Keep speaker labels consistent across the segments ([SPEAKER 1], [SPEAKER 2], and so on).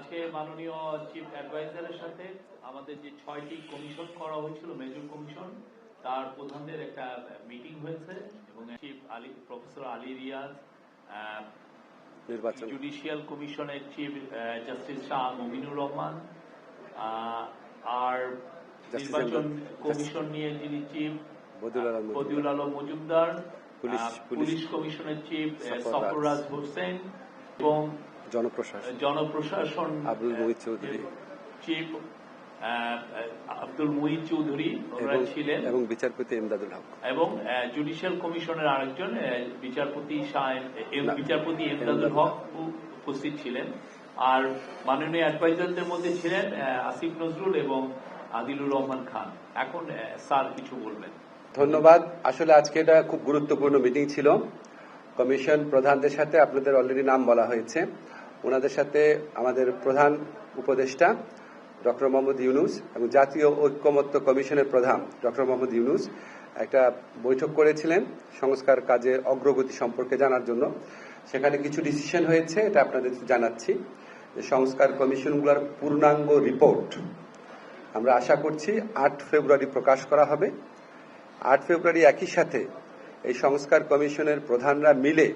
[SPEAKER 1] আজকে মাননীয় চিফ অ্যাডভাইজারের সাথে আমাদের যে 6টি কমিশন করা হয়েছিল মেজর কমিশন তার প্রধানদের একটা মিটিং হয়েছে এবং chief professor Ali Riaz, judicial কমিশনের চিফ জাস্টিস শাহ মুমিনুর রহমান, আর নির্বাচন কমিশন নিয়ে যিনি চিফ বদিউল আলম মজুমদার, পুলিশ কমিশনের চিফ সফররাজ হোসেন এবং জনপ্রশাসন চিফ আব্দুল মুহিত চৌধুরী ওনারা ছিলেন
[SPEAKER 2] এবং বিচারপতি ইমদাদুল হক
[SPEAKER 1] এবং জুডিশিয়াল কমিশনের আরেকজন বিচারপতি ইমদাদুল হক উপস্থিত ছিলেন। আর মাননীয় অ্যাডভাইজারদের মধ্যে ছিলেন আসিফ নজরুল এবং আদিলুর রহমান খান। এখন স্যার কিছু বলবেন।
[SPEAKER 2] ধন্যবাদ। আসলে আজকে এটা খুব গুরুত্বপূর্ণ মিটিং ছিল। কমিশন প্রধানদের সাথে আপনাদের অলরেডি নাম বলা হয়েছে, ওনাদের সাথে আমাদের প্রধান উপদেষ্টা ডক্টর মোহাম্মদ ইউনুস এবং জাতীয় ঐক্যমত্য কমিশনের প্রধান ডক্টর মোহাম্মদ ইউনুস একটা বৈঠক করেছিলেন সংস্কার কাজে অগ্রগতি সম্পর্কে জানার জন্য। সেখানে কিছু ডিসিশন হয়েছে, এটা আপনাদের জানাচ্ছি। যে সংস্কার কমিশনগুলোর পূর্ণাঙ্গ রিপোর্ট আমরা আশা করছি 8 ফেব্রুয়ারি প্রকাশ করা হবে। 8 ফেব্রুয়ারি একই সাথে এই সংস্কার কমিশনের প্রধানরা মিলে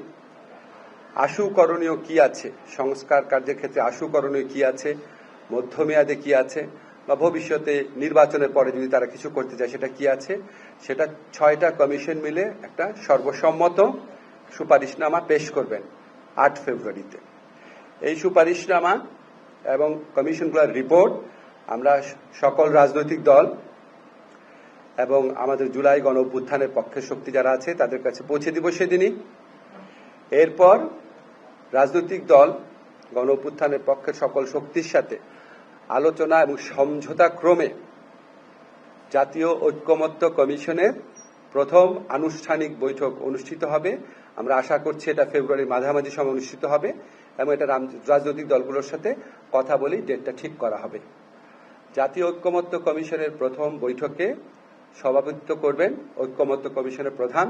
[SPEAKER 2] আশু করণীয় কি আছে, সংস্কার কার্যের ক্ষেত্রে আশু করণীয় কি আছে, মধ্যমেয়াদে কি আছে, বা ভবিষ্যতে নির্বাচনের পরে যদি তারা কিছু করতে চায় সেটা কি আছে, সেটা 6টা কমিশন মিলে একটা সর্বসম্মত সুপারিশনামা পেশ করবেন 8 ফেব্রুয়ারিতে। এই সুপারিশনামা এবং কমিশনগুলোর রিপোর্ট আমরা সকল রাজনৈতিক দল এবং আমাদের জুলাই গণ অভ্যুত্থানের পক্ষের শক্তি যারা আছে তাদের কাছে পৌঁছে দিব সেদিনই। এরপর রাজনৈতিক দল গণ অভ্যুত্থানের পক্ষের সকল শক্তির সাথে আলোচনা এবং সমঝোতা ক্রমে জাতীয় ঐক্যমত্য কমিশনের প্রথম আনুষ্ঠানিক বৈঠক অনুষ্ঠিত হবে। আমরা আশা করছি এটা ফেব্রুয়ারির মাঝামাঝি সময় অনুষ্ঠিত হবে এবং এটা রাজনৈতিক দলগুলোর সাথে কথা বলি ডেটটা ঠিক করা হবে। জাতীয় ঐক্যমত্য কমিশনের প্রথম বৈঠকে সভাপতিত্ব করবেন ঐক্যমত্য কমিশনের প্রধান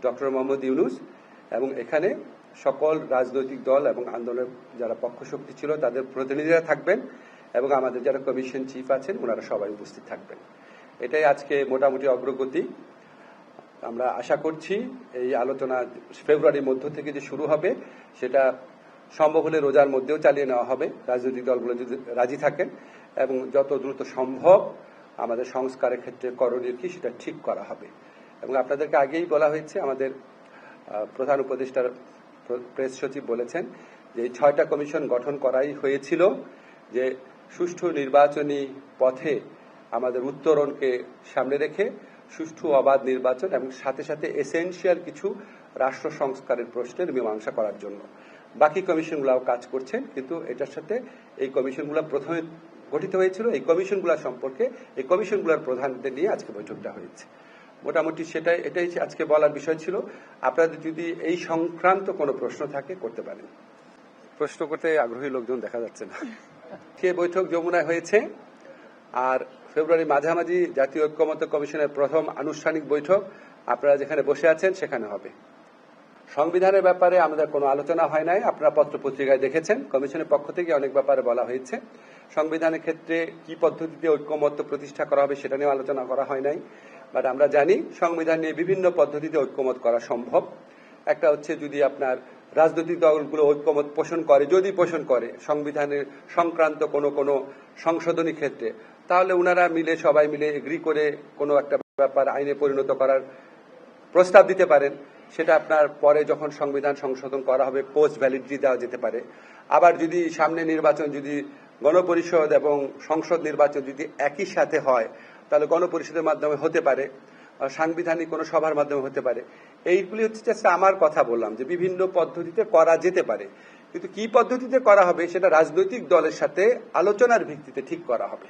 [SPEAKER 2] ডক্টর মোহাম্মদ ইউনুস এবং এখানে সকল রাজনৈতিক দল এবং আন্দোলনের যারা পক্ষশক্তি ছিল তাদের প্রতিনিধিরা থাকবেন এবং আমাদের যারা কমিশন চিফ আছেন ওনারা সবাই উপস্থিত থাকবেন। এটাই আজকে মোটামুটি অগ্রগতি। আমরা আশা করছি এই আলোচনা ফেব্রুয়ারির মধ্য থেকে যে শুরু হবে সেটা সম্ভব হলে রোজার মধ্যেও চালিয়ে নেওয়া হবে, রাজনৈতিক দলগুলো যদি রাজি থাকেন, এবং যত দ্রুত সম্ভব আমাদের সংস্কারের ক্ষেত্রে করণীয় কি সেটা ঠিক করা হবে। এবং আপনাদেরকে আগেই বলা হয়েছে, আমাদের প্রধান উপদেষ্টার প্রেস সচিব বলেছেন যে এই 6টা কমিশন গঠন করাই হয়েছিল যে সুষ্ঠু নির্বাচনী পথে আমাদের উত্তরণকে সামনে রেখে সুষ্ঠু অবাধ নির্বাচন এবং সাথে সাথে এসেনশিয়াল কিছু রাষ্ট্র সংস্কারের প্রশ্নের মীমাংসা করার জন্য। বাকি কমিশনগুলোও কাজ করছেন, কিন্তু এটার সাথে এই কমিশনগুলো প্রথমে গঠিত হয়েছিল। এই কমিশনগুলো সম্পর্কে এই কমিশনগুলোর প্রধানদের নিয়ে আজকে বৈঠকটা হয়েছে। মোটামুটি এটাই আজকে বলার বিষয় ছিল। আপনাদের যদি এই সংক্রান্ত কোনো প্রশ্ন থাকে করতে পারেন। প্রশ্ন করতে আগ্রহী লোকজন দেখা যাচ্ছে না। সে বৈঠক যমুনায় হয়েছে, আর ফেব্রুয়ারি মাঝামাঝি জাতীয় ঐক্যমত্য কমিশনের প্রথম আনুষ্ঠানিক বৈঠক আপনারা যেখানে বসে আছেন সেখানে হবে। সংবিধানের ব্যাপারে আমাদের কোনো আলোচনা হয় নাই, আপনারা পত্র পত্রিকায় দেখেছেন। কমিশনের পক্ষ থেকে অনেক ব্যাপারে বলা হয়েছে। সংবিধানের ক্ষেত্রে কি পদ্ধতিতে ঐক্যমত্য প্রতিষ্ঠা করা হবে সেটা নিয়ে আলোচনা করা হয় নাই, বাট আমরা জানি সংবিধান নিয়ে বিভিন্ন পদ্ধতিতে ঐক্যমত করা সম্ভব। একটা হচ্ছে যদি আপনার রাজনৈতিক দলগুলো ঐক্যমত পোষণ করে, যদি পোষণ করে সংবিধানের সংক্রান্ত কোনো সংশোধনী ক্ষেত্রে, তাহলে ওনারা মিলে সবাই মিলে এগ্রি করে কোনো একটা ব্যাপার আইনে পরিণত করার প্রস্তাব দিতে পারেন। সেটা আপনার পরে যখন সংবিধান সংশোধন করা হবে পোস্ট ভ্যালিডিটি দেওয়া যেতে পারে। আবার যদি সামনে নির্বাচন যদি গণপরিষদ এবং সংসদ নির্বাচন যদি একই সাথে হয় তাহলে গণপরিষদের মাধ্যমে হতে পারে, সাংবিধানিক কোনো সভার মাধ্যমে হতে পারে। এইগুলি হচ্ছে আমার কথা বললাম যে বিভিন্ন পদ্ধতিতে করা যেতে পারে, কিন্তু কি পদ্ধতিতে করা হবে সেটা রাজনৈতিক দলের সাথে আলোচনার ভিত্তিতে ঠিক করা হবে।